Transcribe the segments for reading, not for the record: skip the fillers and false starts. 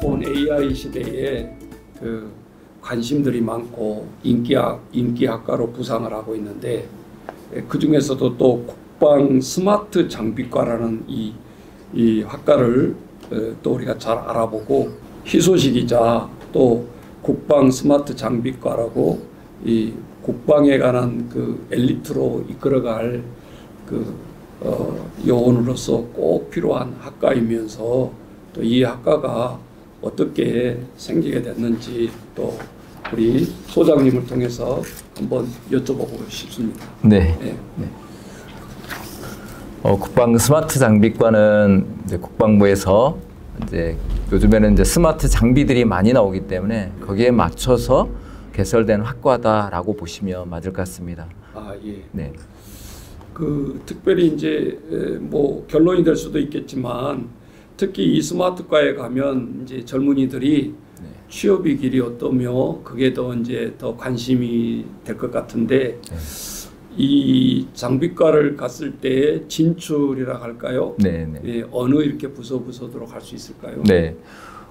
스마트폰 AI 시대에 그 관심들이 많고 인기학과로 부상을 하고 있는데 그 중에서도 또 국방 스마트 장비과라는 이 학과를 또 우리가 잘 알아보고 희소식이자 또 국방 스마트 장비과라고 이 국방에 관한 그 엘리트로 이끌어갈 그 요원으로서 꼭 필요한 학과이면서 또 이 학과가 어떻게 생기게 됐는지 또 우리 소장님을 통해서 한번 여쭤보고 싶습니다. 네. 네. 네. 국방 스마트 장비과는 이제 국방부에서 이제 요즘에는 이제 스마트 장비들이 많이 나오기 때문에 거기에 맞춰서 개설된 학과다라고 보시면 맞을 것 같습니다. 아, 예. 네. 그 특별히 이제 뭐 결론이 될 수도 있겠지만 특히 이 스마트과에 가면 이제 젊은이들이 네. 취업의 길이 어떠며 그게 더 이제 더 관심이 될 것 같은데 네. 이 장비과를 갔을 때 진출이라 할까요? 네, 네. 예, 어느 이렇게 부서로 갈 수 있을까요? 네.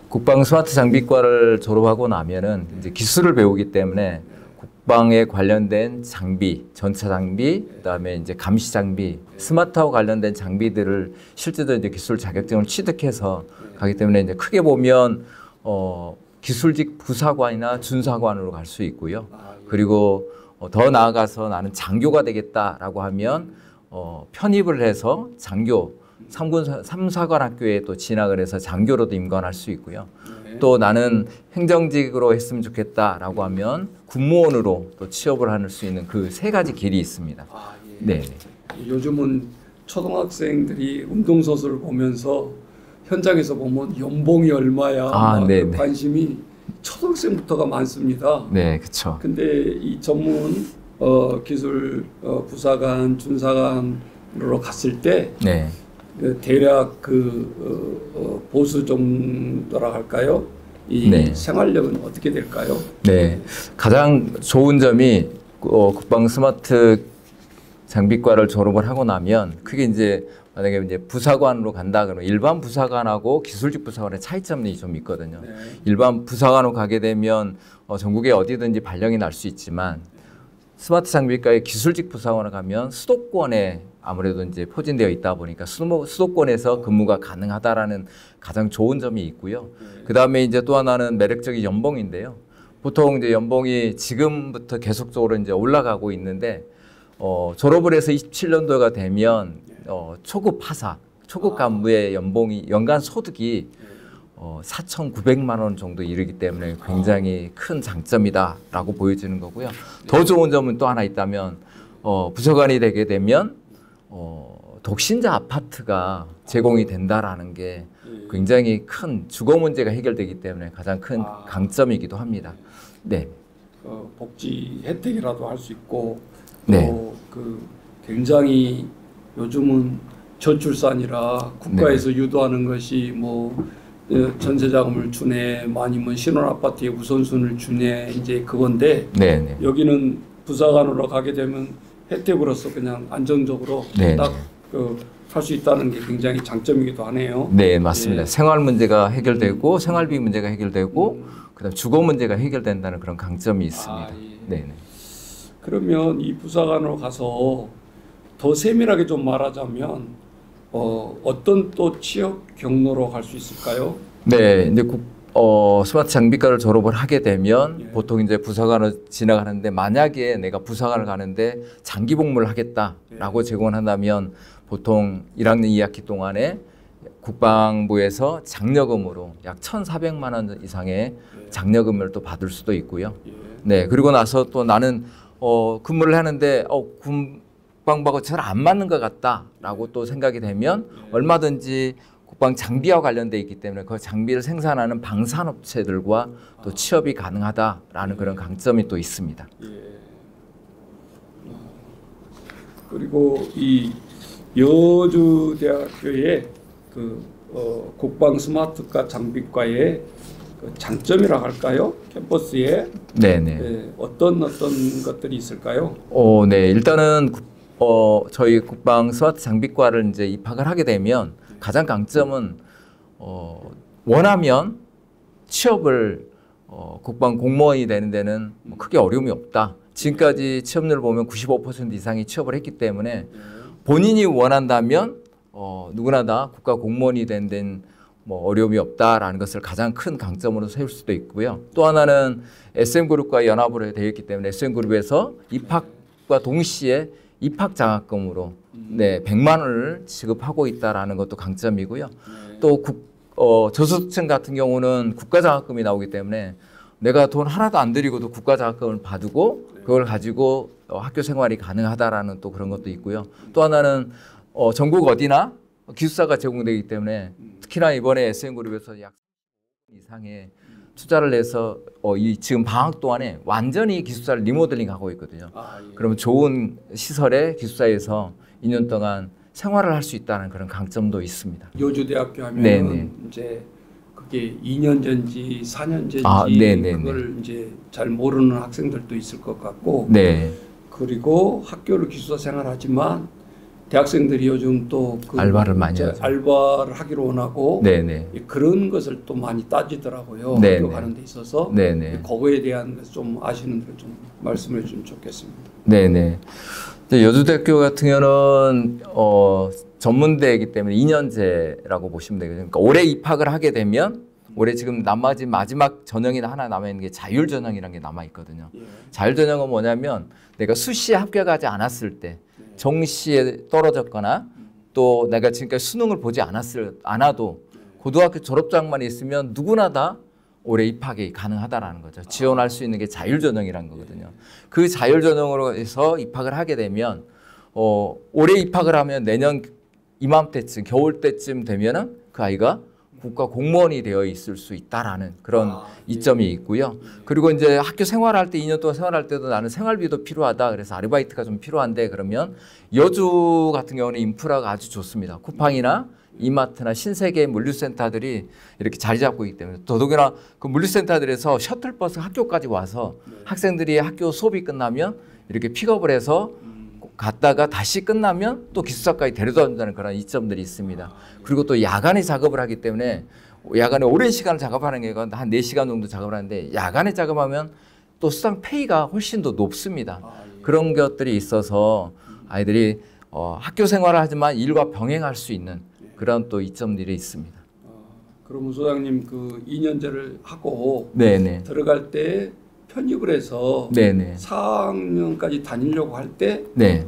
국방 스마트 장비과를 졸업하고 나면은 이제 기술을 배우기 때문에 국방에 관련된 장비, 전차 장비, 그다음에 이제 감시 장비, 스마트하고 관련된 장비들을 실제로 이제 기술 자격증을 취득해서 가기 때문에 이제 크게 보면 기술직 부사관이나 준사관으로 갈 수 있고요. 그리고 더 나아가서 나는 장교가 되겠다라고 하면 편입을 해서 장교 3사관 학교에 또 진학을 해서 장교로도 임관할 수 있고요. 또 나는 행정직으로 했으면 좋겠다라고 하면 군무원으로 또 취업을 할 수 있는 그 세 가지 길이 있습니다. 아, 예. 네. 요즘은 초등학생들이 운동선수를 보면서 현장에서 보면 연봉이 얼마야 그 관심이 초등학생부터가 많습니다. 네, 그렇죠. 근데 이 전문 기술 부사관, 준사관으로 갔을 때 네. 대략 그 보수 정도라 할까요? 이 네. 생활력은 어떻게 될까요? 네, 가장 좋은 점이 국방 스마트 장비과를 졸업을 하고 나면 크게 이제 만약에 이제 부사관으로 간다 그러면 일반 부사관하고 기술직 부사관의 차이점이 좀 있거든요. 네. 일반 부사관으로 가게 되면 전국에 어디든지 발령이 날 수 있지만 스마트 장비과의 기술직 부사관으로 가면 수도권에 아무래도 이제 포진되어 있다 보니까 수도권에서 근무가 가능하다라는 가장 좋은 점이 있고요. 그 다음에 이제 또 하나는 매력적인 연봉인데요. 보통 이제 연봉이 지금부터 계속적으로 이제 올라가고 있는데 졸업을 해서 27년도가 되면 초급 하사, 초급 간부의 연봉이 연간 소득이 4,900만 원 정도 이르기 때문에 굉장히 큰 장점이다라고 보여지는 거고요. 더 좋은 점은 또 하나 있다면 부사관이 되게 되면 독신자 아파트가 제공이 된다라는 게 굉장히 큰 주거 문제가 해결되기 때문에 가장 큰 강점이기도 합니다. 네. 복지 혜택이라도 할 수 있고 네. 또 그 굉장히 요즘은 저출산이라 국가에서 유도하는 것이 뭐 전세자금을 주네, 아니면 신혼아파트에 우선순위를 주네, 이제 그건데 네. 여기는 부사관으로 가게 되면 혜택으로서 그냥 안정적으로 딱 할 수 있다는 게 굉장히 장점이기도 하네요. 네, 맞습니다. 예. 생활 문제가 해결되고 생활비 문제가 해결되고 그다음 주거 문제가 해결된다는 그런 강점이 있습니다. 예. 네. 그러면 이 부사관으로 가서 더 세밀하게 좀 말하자면 어떤 또 취업 경로로 갈 수 있을까요? 네, 이제 스마트 장비과를 졸업을 하게 되면 보통 이제 부사관을 진학하는데 만약에 내가 부사관을 가는데 장기 복무를 하겠다라고 제공을 한다면 보통 1학년 2학기 동안에 국방부에서 장려금으로 약 1,400만 원 이상의 장려금을 또 받을 수도 있고요. 네, 그리고 나서 또 나는 근무를 하는데 국방부하고 잘 안 맞는 것 같다라고 또 생각이 되면 얼마든지 국방 장비와 관련돼 있기 때문에 그 장비를 생산하는 방산업체들과 또 취업이 가능하다라는 그런 강점이 또 있습니다. 그리고 이 여주대학교의 그 국방 스마트과 장비과의 그 장점이라 할까요? 캠퍼스에 네네. 어떤 것들이 있을까요? 네, 일단은 저희 국방 스마트 장비과를 이제 입학을 하게 되면 가장 강점은 원하면 취업을 국방 공무원이 되는 데는 뭐 크게 어려움이 없다. 지금까지 취업률을 보면 95% 이상이 취업을 했기 때문에 본인이 원한다면 누구나 다 국가 공무원이 된 데는 뭐 어려움이 없다라는 것을 가장 큰 강점으로 세울 수도 있고요. 또 하나는 SM그룹과 연합으로 되어 있기 때문에 SM그룹에서 입학과 동시에 입학 장학금으로 100만 원을 지급하고 있다라는 것도 강점이고요. 또 저소득층 같은 경우는 국가 장학금이 나오기 때문에 내가 돈 하나도 안 들이고도 국가 장학금을 받고 그걸 가지고 학교 생활이 가능하다라는 또 그런 것도 있고요. 또 하나는 전국 어디나 기숙사가 제공되기 때문에 특히나 이번에 SM그룹에서 약 이상의 투자를 해서 지금 방학 동안에 완전히 기숙사를 리모델링하고 있거든요. 그러면 좋은 시설의 기숙사에서 2년 동안 생활을 할 수 있다는 그런 강점도 있습니다. 여주대학교 하면 이제 그게 2년 전지 4년 전지 그걸 이제 잘 모르는 학생들도 있을 것 같고 그리고 학교를 기숙사 생활하지만 대학생들이 요즘 또 알바를 많이 하죠. 알바를 하기로 원하고 그런 것을 또 많이 따지더라고요. 학교 가는 데 있어서 그거에 대한 것을 좀 아시는 분들 좀 말씀해 주시면 좋겠습니다. 여주대학교 같은 경우는 전문대이기 때문에 2년제라고 보시면 되거든요. 그러니까 올해 입학을 하게 되면 올해 지금 마지막 전형이 하나 남아있는 게 자율전형이라는 게 남아있거든요. 자율전형은 뭐냐면 내가 수시에 합격하지 않았을 때 정시에 떨어졌거나 또 내가 지금까지 수능을 보지 않아도 고등학교 졸업장만 있으면 누구나 다 올해 입학이 가능하다라는 거죠. 지원할 수 있는 게 자율전형이라는 거거든요. 그 자율전형으로 해서 입학을 하게 되면 올해 입학을 하면 내년 이맘때쯤 겨울 때쯤 되면은 그 아이가 국가 공무원이 되어 있을 수 있다라는 그런 이점이 있고요. 그리고 이제 학교 생활할 때 2년 동안 생활할 때도 나는 생활비도 필요하다. 그래서 아르바이트가 좀 필요한데 그러면 여주 같은 경우는 인프라가 아주 좋습니다. 쿠팡이나 이마트나 신세계 물류센터들이 이렇게 자리 잡고 있기 때문에 더더구나 그 물류센터들에서 셔틀버스 학교까지 와서 학생들이 학교 수업이 끝나면 이렇게 픽업을 해서 갔다가 다시 끝나면 또 기숙사까지 데려다 준다는 그런 이점들이 있습니다. 그리고 또 야간에 작업을 하기 때문에 야간에 오랜 시간을 작업하는 게 한 4시간 정도 작업을 하는데 야간에 작업하면 또 수당 페이가 훨씬 더 높습니다. 그런 것들이 있어서 아이들이 학교 생활을 하지만 일과 병행할 수 있는 그런 또 이점들이 있습니다. 그러면 소장님 그 2년제를 하고 들어갈 때 편입을 해서 4학년까지 다니려고 할 때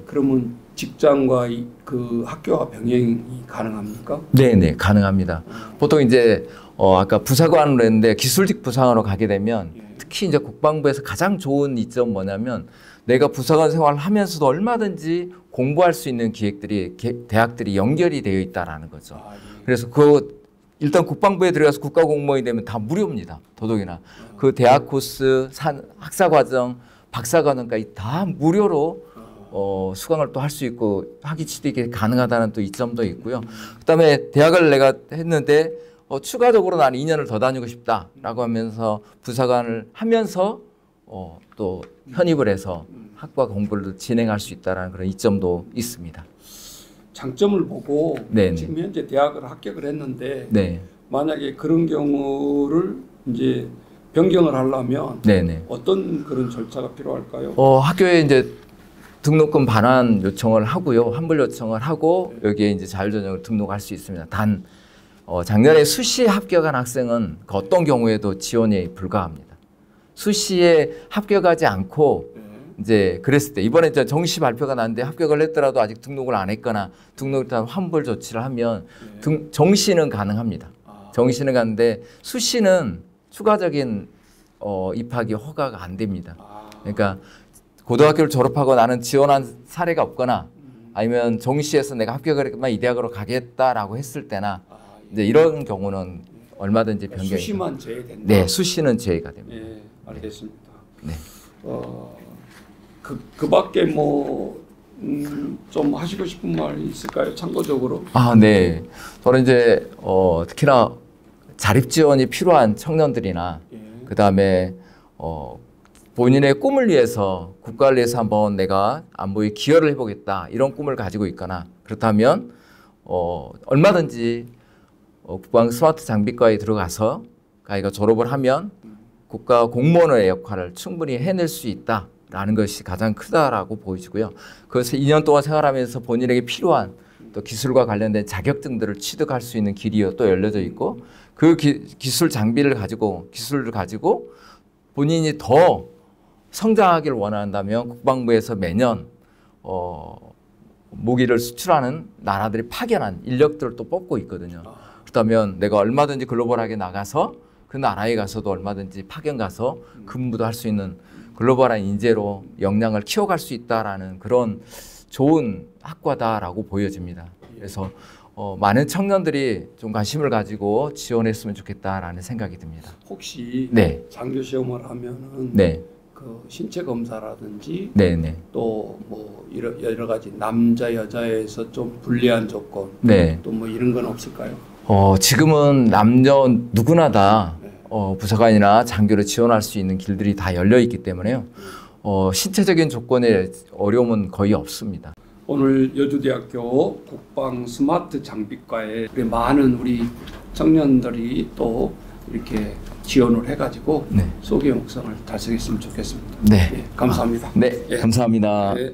그러면 직장과 그 학교와 병행이 가능합니까? 네네 가능합니다. 보통 이제 아까 부사관으로 했는데 기술직 부사관으로 가게 되면 특히 이제 국방부에서 가장 좋은 이점 뭐냐면 내가 부사관 생활을 하면서도 얼마든지 공부할 수 있는 기획들이 대학들이 연결이 되어 있다라는 거죠. 그래서 일단 국방부에 들어가서 국가공무원이 되면 다 무료입니다. 더더기나 그 대학 코스, 학사과정, 박사과정까지 다 무료로 수강을 또 할 수 있고 학위 취득이 가능하다는 또 이점도 있고요. 그다음에 대학을 내가 했는데 추가적으로 나는 2년을 더 다니고 싶다라고 하면서 부사관을 하면서 또 편입을 해서 학과 공부를 진행할 수 있다는 그런 이점도 있습니다. 장점을 보고 지금 현재 대학을 합격을 했는데 만약에 그런 경우를 이제 변경을 하려면 어떤 그런 절차가 필요할까요? 학교에 이제 등록금 반환 요청을 하고요. 환불 요청을 하고 여기에 이제 자율전형을 등록할 수 있습니다. 단 작년에 수시에 합격한 학생은 그 어떤 경우에도 지원이 불가합니다. 수시에 합격하지 않고 이제 그랬을 때 이번에 이제 정시 발표가 났는데 합격을 했더라도 아직 등록을 안 했거나 등록을 일단 환불 조치를 하면 정시는 가능합니다. 정시는 가는데 수시는 추가적인 입학이 허가가 안 됩니다. 그러니까 고등학교를 졸업하고 나는 지원한 사례가 없거나 아니면 정시에서 내가 합격을 했지만 이 대학으로 가겠다라고 했을 때나 이제 이런 경우는 얼마든지 변경이 수시만 제외된다. 네, 수시는 제외가 됩니다. 네, 알겠습니다. 네. 그 밖에 뭐 좀 하시고 싶은 말 있을까요? 참고적으로. 네. 저는 이제 특히나 자립 지원이 필요한 청년들이나 그다음에 본인의 꿈을 위해서 국가를 위해서 한번 내가 안보에 기여를 해보겠다 이런 꿈을 가지고 있거나 그렇다면 얼마든지 국방 스마트 장비과에 들어가서 아이가 졸업을 하면 국가 공무원의 역할을 충분히 해낼 수 있다라는 것이 가장 크다라고 보여지고요. 그것을 2년 동안 생활하면서 본인에게 필요한 또 기술과 관련된 자격증들을 취득할 수 있는 길이 또 열려져 있고 그 기술 장비를 가지고 기술을 가지고 본인이 더 성장하기를 원한다면 국방부에서 매년 무기를 수출하는 나라들이 파견한 인력들을 또 뽑고 있거든요. 그렇다면 내가 얼마든지 글로벌하게 나가서 그 나라에 가서도 얼마든지 파견 가서 근무도 할 수 있는 글로벌한 인재로 역량을 키워갈 수 있다라는 그런 좋은 학과다라고 보여집니다. 그래서 많은 청년들이 좀 관심을 가지고 지원했으면 좋겠다라는 생각이 듭니다. 혹시 네. 장교 시험을 하면은 네. 그 신체 검사라든지 네네. 또 뭐 여러 가지 남자 여자에서 좀 불리한 조건 네. 또 뭐 이런 건 없을까요? 지금은 남녀 누구나 다 부사관이나 장교를 지원할 수 있는 길들이 다 열려 있기 때문에요. 신체적인 조건에 어려움은 거의 없습니다. 오늘 여주대학교 국방 스마트 장비과에 많은 우리 청년들이 또 이렇게 지원을 해가지고 네. 소개 목성을 달성했으면 좋겠습니다. 네. 네, 감사합니다. 네, 감사합니다. 네.